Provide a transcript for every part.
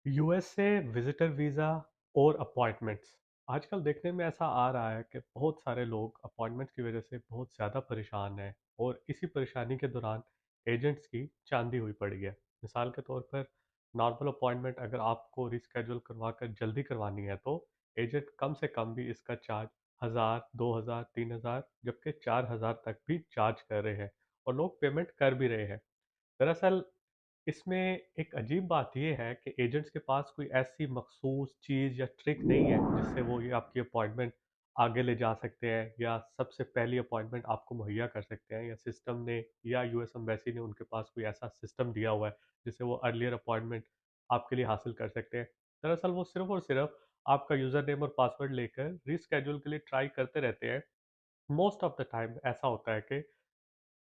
USA visitor visa और appointments आजकल देखने में ऐसा आ रहा है कि बहुत सारे लोग अपॉइंटमेंट्स की वजह से बहुत ज़्यादा परेशान हैं और इसी परेशानी के दौरान एजेंट्स की चांदी हुई पड़ी है। मिसाल के तौर पर नॉर्मल अपॉइंटमेंट अगर आपको रिस्केड्यूल करवा कर जल्दी करवानी है तो एजेंट कम से कम भी इसका चार्ज 1000, 2000, 3000 जबकि 4000 तक भी चार्ज कर रहे हैं और लोग पेमेंट कर भी रहे हैं। दरअसल इसमें एक अजीब बात ये है कि एजेंट्स के पास कोई ऐसी मखसूस चीज़ या ट्रिक नहीं है जिससे वो ये आपकी अपॉइंटमेंट आगे ले जा सकते हैं या सबसे पहली अपॉइंटमेंट आपको मुहैया कर सकते हैं, या सिस्टम ने या यूएस एम्बेसी ने उनके पास कोई ऐसा सिस्टम दिया हुआ है जिससे वो अर्लियर अपॉइंटमेंट आपके लिए हासिल कर सकते हैं। दरअसल वो सिर्फ और सिर्फ आपका यूज़र नेम और पासवर्ड लेकर रीस्केड्यूल के लिए ट्राई करते रहते हैं। मोस्ट ऑफ द टाइम ऐसा होता है कि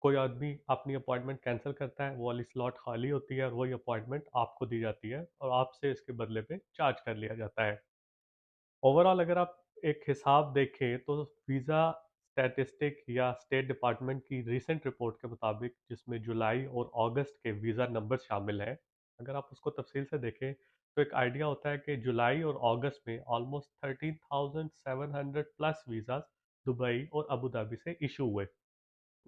कोई आदमी अपनी अपॉइंटमेंट कैंसिल करता है, वो वाली स्लॉट खाली होती है और वही अपॉइंटमेंट आपको दी जाती है और आपसे इसके बदले में चार्ज कर लिया जाता है। ओवरऑल अगर आप एक हिसाब देखें तो वीज़ा स्टैटिस्टिक या स्टेट डिपार्टमेंट की रीसेंट रिपोर्ट के मुताबिक, जिसमें जुलाई और अगस्त के वीज़ा नंबर शामिल हैं, अगर आप उसको तफसील से देखें तो एक आइडिया होता है कि जुलाई और अगस्त में ऑलमोस्ट 13,700 प्लस वीज़ाज दुबई और अबू धाबी से इशू हुए।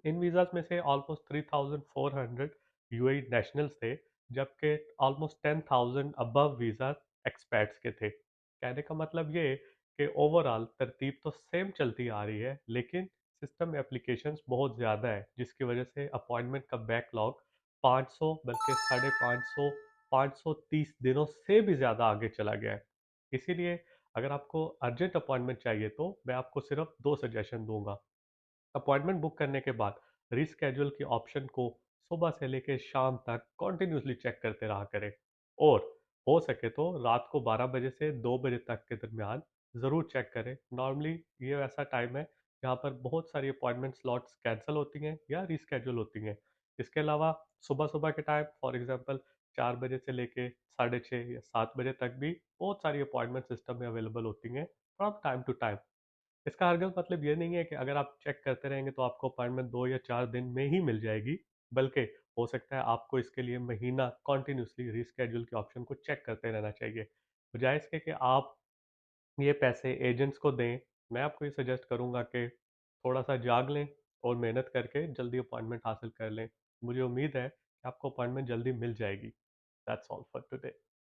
इन वीज़ाज में से ऑलमोस्ट 3,400 यूएई नेशनल्स थे, जबकि ऑलमोस्ट 10,000 अबव वीज़ा एक्सपैट्स के थे। कहने का मतलब ये कि ओवरऑल तरतीब तो सेम चलती आ रही है, लेकिन सिस्टम में एप्लीकेशंस बहुत ज़्यादा है, जिसकी वजह से अपॉइंटमेंट का बैकलॉग 500 बल्कि 550 530 दिनों से भी ज़्यादा आगे चला गया है। इसीलिए अगर आपको अर्जेंट अपॉइंटमेंट चाहिए तो मैं आपको सिर्फ दो सजेशन दूंगा। अपॉइंटमेंट बुक करने के बाद रीस्केड्यूल के ऑप्शन को सुबह से लेकर शाम तक कॉन्टिन्यूसली चेक करते रहा करें, और हो सके तो रात को 12 बजे से 2 बजे तक के दरमियान ज़रूर चेक करें। नॉर्मली ये ऐसा टाइम है जहाँ पर बहुत सारी अपॉइंटमेंट स्लॉट्स कैंसिल होती हैं या रीस्केड्यूल होती हैं। इसके अलावा सुबह सुबह के टाइम फॉर एग्जांपल 4 बजे से लेके 6:30 या 7 बजे तक भी बहुत सारी अपॉइंटमेंट सिस्टम में अवेलेबल होती हैं फ्रॉम टाइम टू टाइम। इसका हरगिज़ मतलब ये नहीं है कि अगर आप चेक करते रहेंगे तो आपको अपॉइंटमेंट 2 या 4 दिन में ही मिल जाएगी, बल्कि हो सकता है आपको इसके लिए महीना कंटिन्यूअसली रीशेड्यूल के ऑप्शन को चेक करते रहना चाहिए। बजाय इसके कि आप ये पैसे एजेंट्स को दें, मैं आपको ये सजेस्ट करूँगा कि थोड़ा-सा जाग लें और मेहनत करके जल्दी अपॉइंटमेंट हासिल कर लें। मुझे उम्मीद है कि आपको अपॉइंटमेंट जल्दी मिल जाएगी। That's all for today.